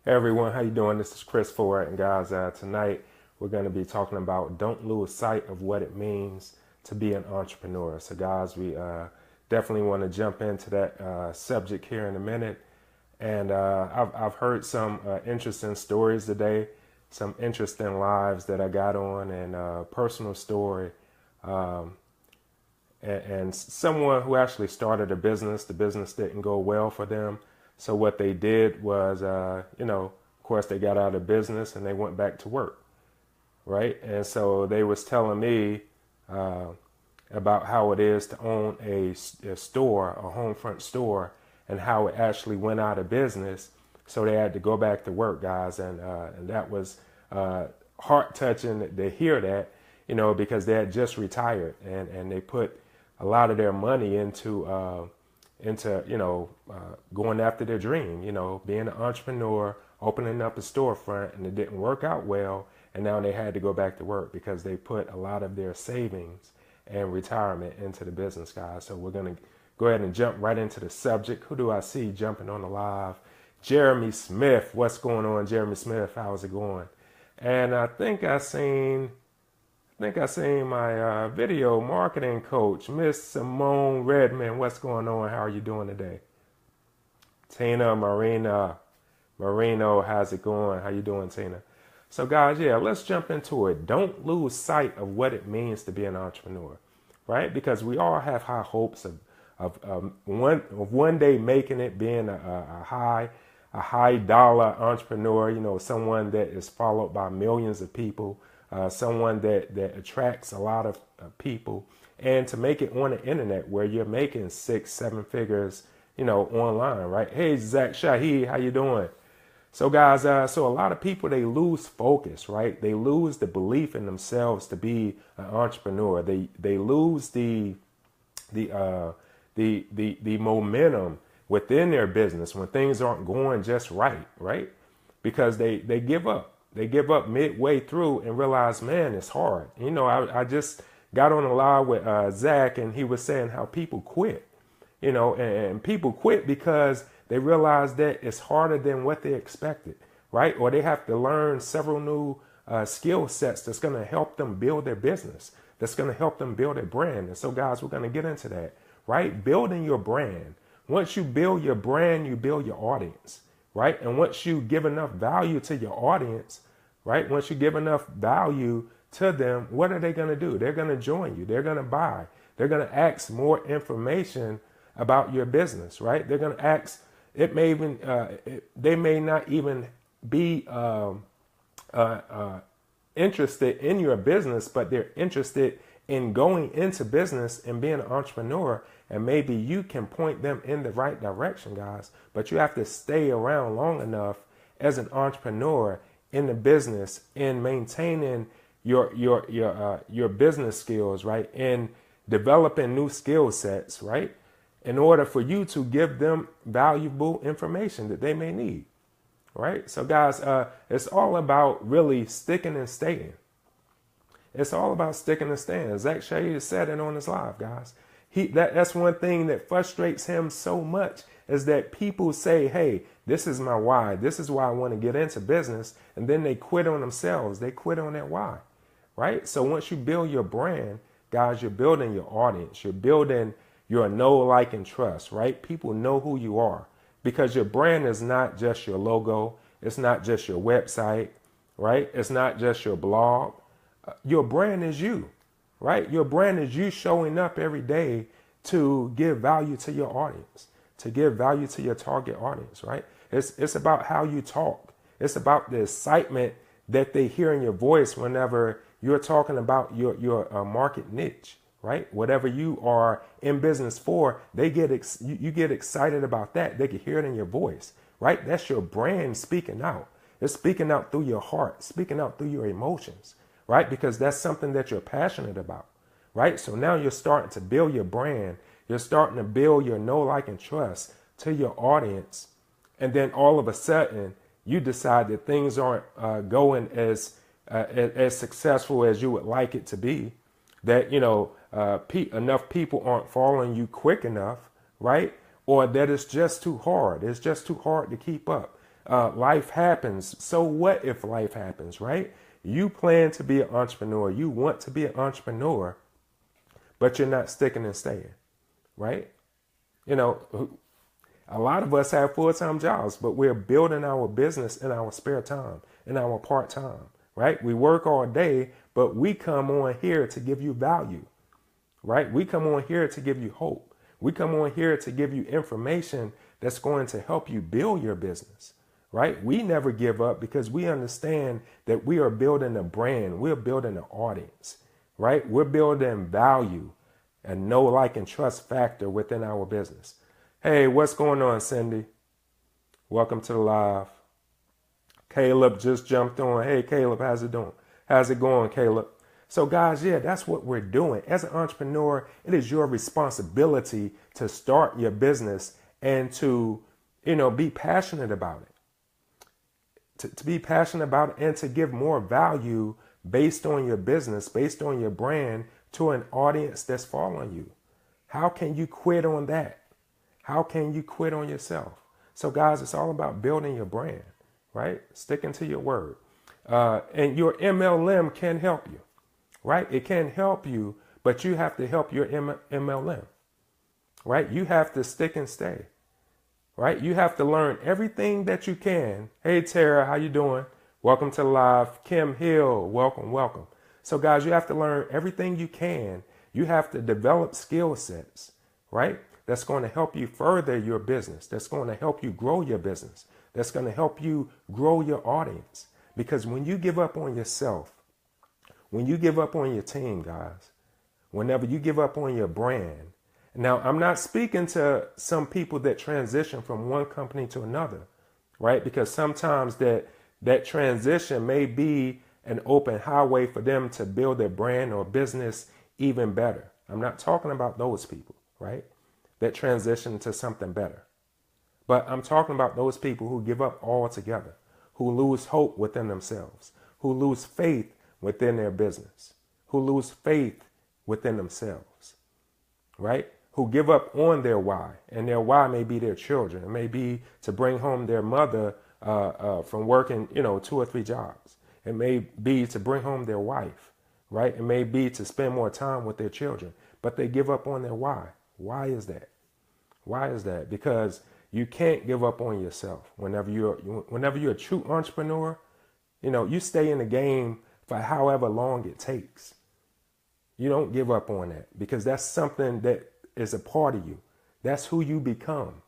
Hey everyone, how you doing? This is Chris Ford, and guys, tonight we're going to be talking about don't lose sight of what it means to be an entrepreneur. So, guys, we definitely want to jump into that subject here in a minute. And I've heard some interesting stories today, some interesting lives that I got on, and personal story, um, and someone who actually started a business. The business didn't go well for them. So what they did was, of course, they got out of business and they went back to work, right? And so they was telling me uh, about how it is to own a store, a home front store, and how it actually went out of business. So they had to go back to work, guys, and that was heart touching to hear that, because they had just retired and they put a lot of their money into going after their dream, being an entrepreneur, opening up a storefront, and it didn't work out well. And now they had to go back to work because they put a lot of their savings and retirement into the business, guys. So we're going to go ahead and jump right into the subject. Who do I see jumping on the live? Jeremy Smith. What's going on, Jeremy Smith? How's it going? And I think I seen my video marketing coach, Miss Simone Redman. What's going on? How are you doing today? Tina Marino, how's it going? How you doing, Tina? So, guys, yeah, let's jump into it. Don't lose sight of what it means to be an entrepreneur, right? Because we all have high hopes of one day making it, being a high dollar entrepreneur. Someone that is followed by millions of people, someone that attracts a lot of people, and to make it on the internet where you're making 6-7 figures, online, right? Hey, Zach Shahi, how you doing? So, guys, so a lot of people, they lose focus, right? They lose the belief in themselves to be an entrepreneur. They lose the momentum within their business when things aren't going just right? Because they give up. They give up midway through and realize, man, it's hard. I just got on a live with Zach, and he was saying how people quit, and people quit because they realize that it's harder than what they expected, right? Or they have to learn several new skill sets that's going to help them build their business, that's going to help them build their brand. And so, guys, we're going to get into that, right? Building your brand. Once you build your brand, you build your audience, right? And once you give enough value to your audience, right? Once you give enough value to them, what are they going to do? They're going to join you. They're going to buy. They're going to ask more information about your business, right? They're going to ask. They may not even be interested in your business, but they're interested in going into business and being an entrepreneur. And maybe you can point them in the right direction, guys. But you have to stay around long enough as an entrepreneur in the business, in maintaining your business skills, right? In developing new skill sets, right? In order for you to give them valuable information that they may need, right? So, guys, it's all about really sticking and staying. It's all about sticking and staying. Zach Shahid said it on his live, guys. That's one thing that frustrates him so much, is that people say, hey, this is my why. This is why I want to get into business. And then they quit on themselves. They quit on that why, right? So once you build your brand, guys, you're building your audience. You're building your know, like, and trust, right? People know who you are because your brand is not just your logo. It's not just your website, right? It's not just your blog. Your brand is you, right? Your brand is you showing up every day to give value to your audience, to give value to your target audience, right? It's about how you talk. It's about the excitement that they hear in your voice whenever you're talking about your market niche, right? Whatever you are in business for, you get excited about that. They can hear it in your voice, right? That's your brand speaking out. It's speaking out through your heart, speaking out through your emotions, right? Because that's something that you're passionate about, right? So now you're starting to build your brand. You're starting to build your know, like, and trust to your audience. And then all of a sudden, you decide that things aren't going as successful as you would like it to be, that, enough people aren't following you quick enough, right? Or that it's just too hard. It's just too hard to keep up. Life happens. So what if life happens, right? You plan to be an entrepreneur. You want to be an entrepreneur, but you're not sticking and staying, right? You know, a lot of us have full-time jobs, but we're building our business in our spare time, in our part-time, right? We work all day, but we come on here to give you value, right? We come on here to give you hope. We come on here to give you information that's going to help you build your business, right? We never give up because we understand that we are building a brand. We're building an audience, right? We're building value and know, like, and trust factor within our business. Hey, what's going on, Cindy? Welcome to the live. Caleb just jumped on. Hey, Caleb, how's it doing? How's it going, Caleb? So guys, yeah, that's what we're doing. As an entrepreneur, it is your responsibility to start your business and to, be passionate about it. To be passionate about it and to give more value based on your business, based on your brand to an audience that's following you. How can you quit on that? How can you quit on yourself? So guys, it's all about building your brand, right? Sticking to your word. And your MLM can help you, right? It can help you, but you have to help your MLM, right? You have to stick and stay, right? You have to learn everything that you can. Hey, Tara, how you doing? Welcome to the live. Kim Hill, welcome, welcome. So guys, you have to learn everything you can. You have to develop skill sets, right? That's going to help you further your business. That's going to help you grow your business. That's going to help you grow your audience. Because when you give up on yourself, when you give up on your team, guys, whenever you give up on your brand. Now, I'm not speaking to some people that transition from one company to another, right? Because sometimes that transition may be an open highway for them to build their brand or business even better. I'm not talking about those people, right? That transition to something better. But I'm talking about those people who give up altogether, who lose hope within themselves, who lose faith within their business, who lose faith within themselves, right? Who give up on their why. And their why may be their children. It may be to bring home their mother from working, 2 or 3 jobs. It may be to bring home their wife, right? It may be to spend more time with their children, but they give up on their why. Why is that? Why is that? Because you can't give up on yourself. Whenever you're a true entrepreneur, you stay in the game for however long it takes. You don't give up on that because that's something that is a part of you. That's who you become.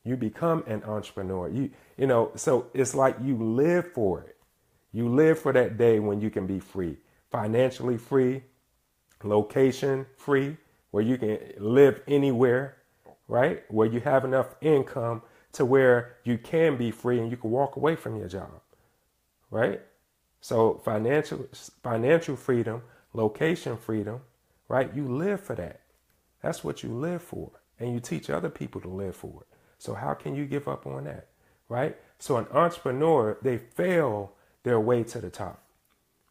You become an entrepreneur. So it's like you live for it. You live for that day when you can be free, financially free, location free, where you can live anywhere, right? Where you have enough income to where you can be free and you can walk away from your job, right? So financial freedom, location freedom, right? You live for that. That's what you live for. And you teach other people to live for it. So how can you give up on that, right? So an entrepreneur, they fail their way to the top,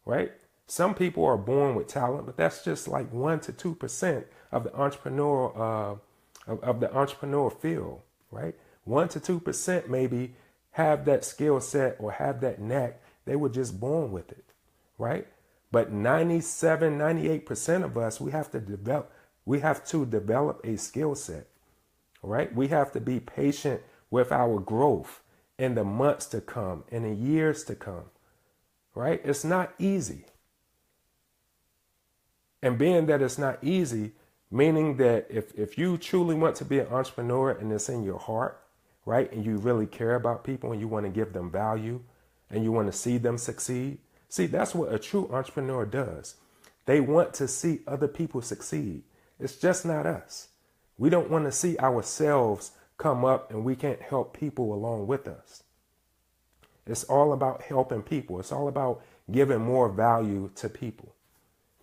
right? Some people are born with talent, but that's just like 1 to 2% of the entrepreneur of the entrepreneur field, right? 1 to 2% maybe have that skill set or have that knack. They were just born with it, right? But 97, 98% of us, we have to develop a skill set, right? We have to be patient with our growth in the months to come, in the years to come, right? It's not easy. And being that it's not easy, meaning that if you truly want to be an entrepreneur and it's in your heart, right? And you really care about people and you want to give them value and you want to see them succeed. See, that's what a true entrepreneur does. They want to see other people succeed. It's just not us. We don't want to see ourselves come up and we can't help people along with us. It's all about helping people. It's all about giving more value to people,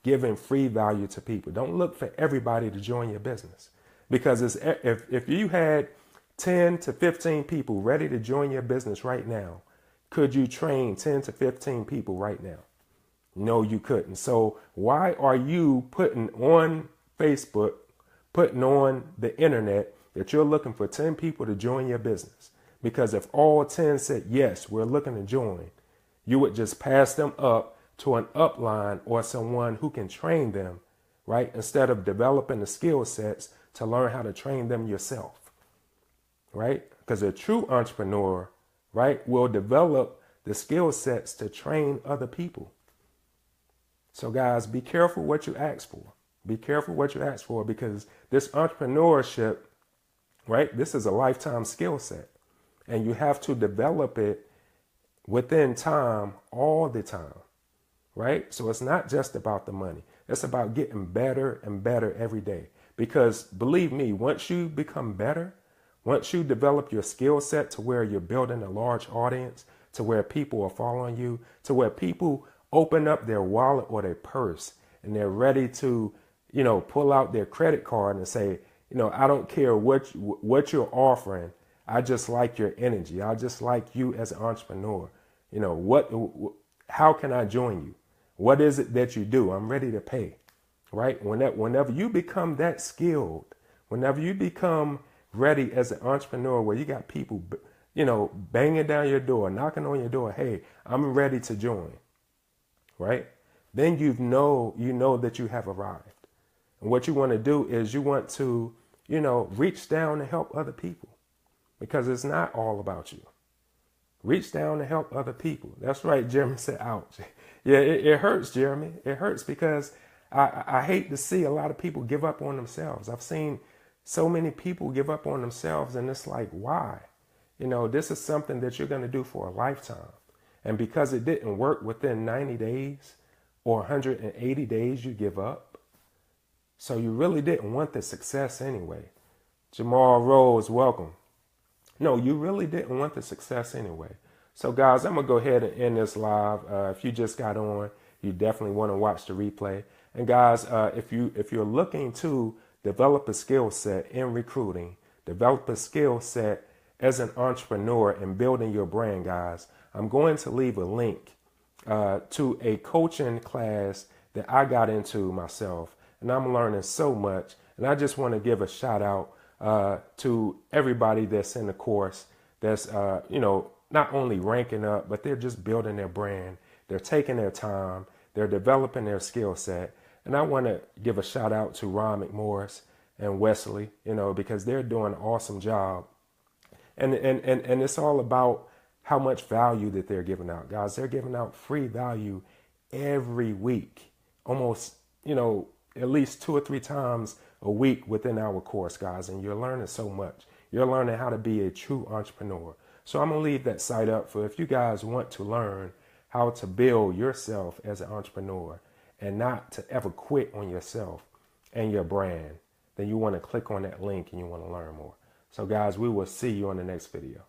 giving free value to people. Don't look for everybody to join your business because if you had 10 to 15 people ready to join your business right now, could you train 10 to 15 people right now? No, you couldn't. So why are you putting on Facebook, putting on the internet that you're looking for 10 people to join your business? Because if all 10 said, yes, we're looking to join, you would just pass them up to an upline or someone who can train them, right? Instead of developing the skill sets to learn how to train them yourself, right? Because a true entrepreneur, right, will develop the skill sets to train other people. So guys, be careful what you ask for. Be careful what you ask for, because this entrepreneurship, right, this is a lifetime skill set, and you have to develop it within time, all the time, right? So it's not just about the money. It's about getting better and better every day. Because believe me, once you become better, once you develop your skill set to where you're building a large audience, to where people are following you, to where people open up their wallet or their purse and they're ready to, pull out their credit card and say, I don't care what you're offering. I just like your energy. I just like you as an entrepreneur. How can I join you? What is it that you do? I'm ready to pay, right? Whenever you become that skilled, whenever you become ready as an entrepreneur, where you got people, banging down your door, knocking on your door, hey, I'm ready to join, right? Then you know that you have arrived. And what you want to do is you want to, reach down and help other people, because it's not all about you. Reach down to help other people. That's right. Jeremy said, ouch. Yeah, it hurts, Jeremy. It hurts because I hate to see a lot of people give up on themselves. I've seen so many people give up on themselves, and it's like, why? This is something that you're going to do for a lifetime. And because it didn't work within 90 days or 180 days, you give up. So you really didn't want the success anyway. Jamal Rose, welcome. No, you really didn't want the success anyway. So guys, I'm going to go ahead and end this live. If you just got on, you definitely want to watch the replay. And guys, if you're looking to develop a skill set in recruiting, develop a skill set as an entrepreneur and building your brand, guys, I'm going to leave a link to a coaching class that I got into myself. And I'm learning so much. And I just want to give a shout out to everybody that's in the course that's, not only ranking up, but they're just building their brand. They're taking their time. They're developing their skill set. And I want to give a shout out to Ron McMorris and Wesley, because they're doing an awesome job. And it's all about how much value that they're giving out, guys. They're giving out free value every week, almost, at least 2 or 3 times a week within our course, guys. And you're learning so much. You're learning how to be a true entrepreneur. So I'm going to leave that site up for if you guys want to learn how to build yourself as an entrepreneur and not to ever quit on yourself and your brand. Then you want to click on that link and you want to learn more. So guys, we will see you on the next video.